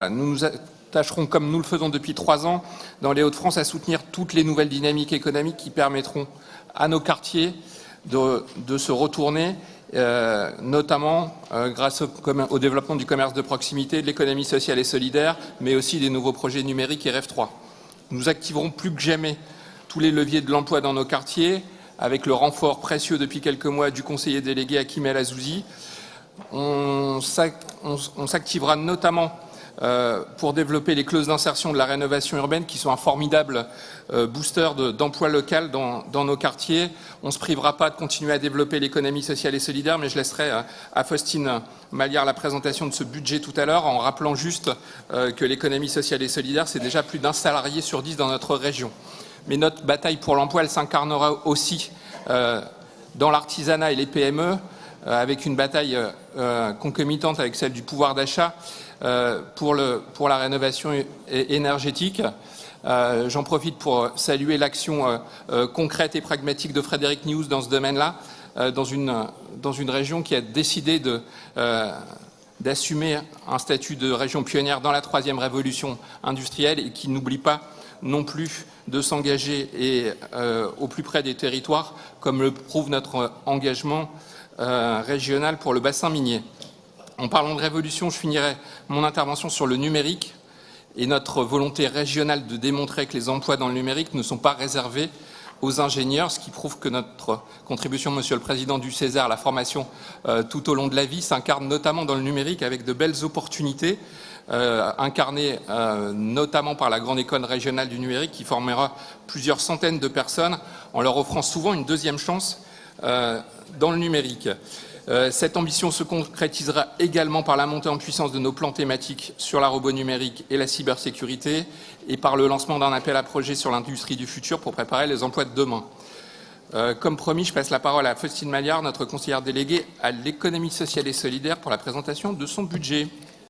Nous nous attacherons, comme nous le faisons depuis 3 ans, dans les Hauts-de-France, à soutenir toutes les nouvelles dynamiques économiques qui permettront à nos quartiers de se retourner, notamment grâce au développement du commerce de proximité, de l'économie sociale et solidaire, mais aussi des nouveaux projets numériques et REF 3. Nous activerons plus que jamais tous les leviers de l'emploi dans nos quartiers, avec le renfort précieux depuis quelques mois du conseiller délégué Hakim El Azzouzi. On s'activera notamment pour développer les clauses d'insertion de la rénovation urbaine qui sont un formidable booster d'emploi local dans nos quartiers. On ne se privera pas de continuer à développer l'économie sociale et solidaire, mais je laisserai à Faustine Maliard la présentation de ce budget tout à l'heure en rappelant juste que l'économie sociale et solidaire, c'est déjà plus d'1 salarié sur 10 dans notre région. Mais notre bataille pour l'emploi, elle s'incarnera aussi dans l'artisanat et les PME, avec une bataille concomitante avec celle du pouvoir d'achat pour la rénovation énergétique. J'en profite pour saluer l'action concrète et pragmatique de Frédéric Nious dans ce domaine-là, dans une région qui a décidé d'assumer un statut de région pionnière dans la 3e révolution industrielle et qui n'oublie pas non plus de s'engager au plus près des territoires, comme le prouve notre engagement régional pour le bassin minier. En parlant de révolution, je finirai mon intervention sur le numérique et notre volonté régionale de démontrer que les emplois dans le numérique ne sont pas réservés aux ingénieurs, ce qui prouve que notre contribution, Monsieur le Président, du César, la formation tout au long de la vie, s'incarne notamment dans le numérique avec de belles opportunités, incarnées notamment par la Grande École régionale du numérique qui formera plusieurs centaines de personnes en leur offrant souvent une deuxième chance dans le numérique. Cette ambition se concrétisera également par la montée en puissance de nos plans thématiques sur la robot numérique et la cybersécurité et par le lancement d'un appel à projets sur l'industrie du futur pour préparer les emplois de demain. Comme promis, je passe la parole à Faustine Maliard, notre conseillère déléguée à l'économie sociale et solidaire pour la présentation de son budget.